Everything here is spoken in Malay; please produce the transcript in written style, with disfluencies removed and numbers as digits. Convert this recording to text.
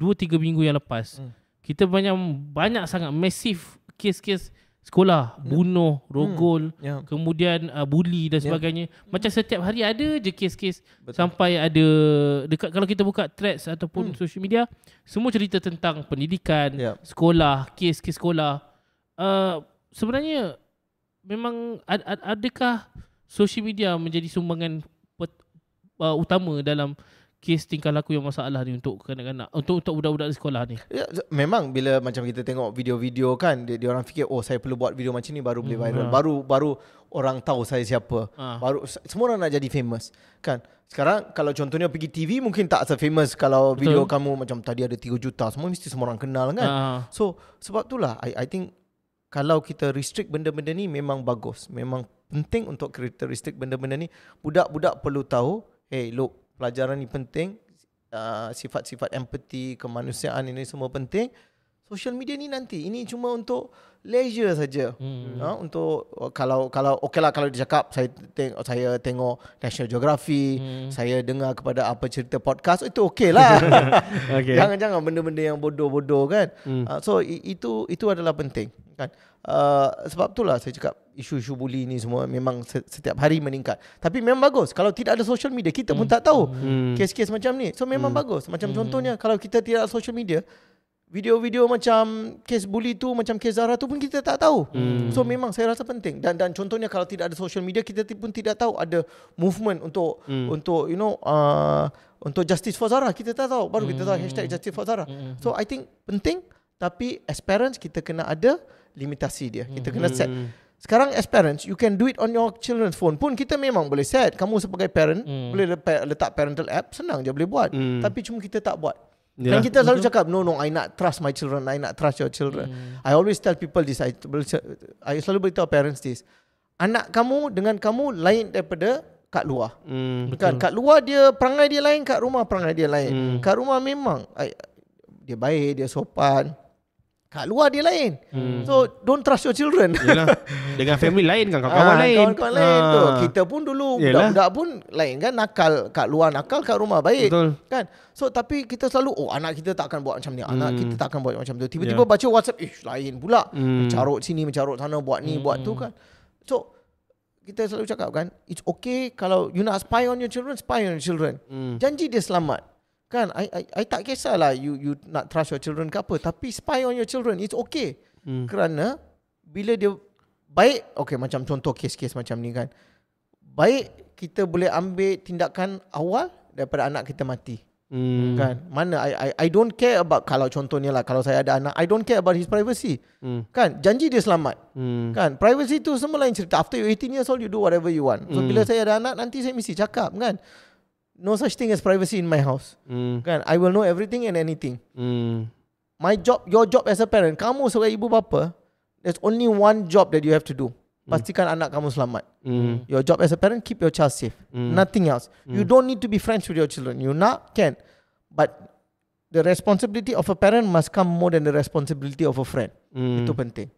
2-3 minggu yang lepas, kita banyak sangat massive kes-kes sekolah, bunuh, rogol, kemudian bully dan sebagainya. Macam setiap hari ada je kes-kes. Sampai ada dekat, kalau kita buka threads ataupun social media, semua cerita tentang pendidikan, sekolah, kes-kes sekolah. Sebenarnya memang adakah social media menjadi sumbangan utama dalam kes tingkah laku yang masalah ni untuk kanak-kanak, untuk budak-budak di sekolah ni? Ya, memang bila macam kita tengok video-video kan, dia orang fikir saya perlu buat video macam ni baru boleh viral, baru orang tahu saya siapa, baru semua orang nak jadi famous kan. Sekarang kalau contohnya pergi TV mungkin tak se-famous kalau video kamu macam tadi ada 3 juta, mesti semua orang kenal kan. So sebab itulah I think kalau kita restrict benda-benda ni memang bagus, memang penting untuk karakteristik benda-benda ni. Budak-budak perlu tahu, hey look, pelajaran ni penting, sifat-sifat empathy, kemanusiaan ini semua penting. Social media ni nanti, ini cuma untuk leisure saja. Untuk kalau okeylah kalau dia cakap saya tengok National Geography, saya dengar kepada apa cerita podcast, itu okeylah. Jangan benda-benda yang bodoh-bodoh kan. So itu adalah penting kan. Sebab itulah saya cakap isu-isu bully ni semua memang setiap hari meningkat. Tapi memang bagus kalau tidak ada social media, kita pun tak tahu kes-kes macam ni. So memang bagus. Macam contohnya kalau kita tidak ada social media, video-video macam kes bully tu, macam kes Zara tu pun kita tak tahu. So memang saya rasa penting. Dan contohnya kalau tidak ada social media, kita pun tidak tahu ada movement untuk untuk justice for Zara. Kita tak tahu. Baru kita tahu hashtag justice for Zara. So I think penting. Tapi as parents kita kena ada limitasi dia. Kita kena set. Sekarang as parents, you can do it on your children's phone pun. Kita memang boleh set. Kamu sebagai parent boleh letak parental app, senang je boleh buat. Tapi cuma kita tak buat. Dan kita selalu cakap, no, I not trust my children, I not trust your children. I always tell people this, I selalu beritahu parents this. Anak kamu dengan kamu lain daripada kat luar. Kan? Kat luar dia perangai dia lain, kat rumah perangai dia lain. Kat rumah memang dia baik, dia sopan. Kat luar dia lain. So don't trust your children. Yalah. Dengan family lain kan, kawan-kawan lain. Kawan-kawan lain tu. Kita pun dulu budak-budak pun lain kan, nakal kat luar, nakal kat rumah baik. Betul. Kan? So tapi kita selalu anak kita tak akan buat macam ni. Anak kita tak akan buat macam tu. Tiba-tiba baca WhatsApp, lain pula. Mencarut sini, mencarut sana, buat ni, buat tu kan. So kita selalu cakap kan, it's okay kalau you nak spy on your children, spy on your children. Janji dia selamat. Kan, I tak kisahlah you nak trust your children ke apa, tapi spy on your children, it's okay. Kerana bila dia baik, okay, macam contoh kes-kes macam ni kan, baik kita boleh ambil tindakan awal daripada anak kita mati. Kan, mana I don't care about, kalau contohnya lah, kalau saya ada anak, I don't care about his privacy. Kan, janji dia selamat. Kan, privacy tu semua lain cerita. After you 18 years old, you do whatever you want. So bila saya ada anak, nanti saya mesti cakap kan, no such thing as privacy in my house. Kan, I will know everything and anything. My job, your job as a parent, kamu sebagai ibu bapa, there's only one job that you have to do. Pastikan anak kamu selamat. Your job as a parent, keep your child safe. Nothing else. You don't need to be friends with your children. You not can. But the responsibility of a parent must come more than the responsibility of a friend. Itu penting.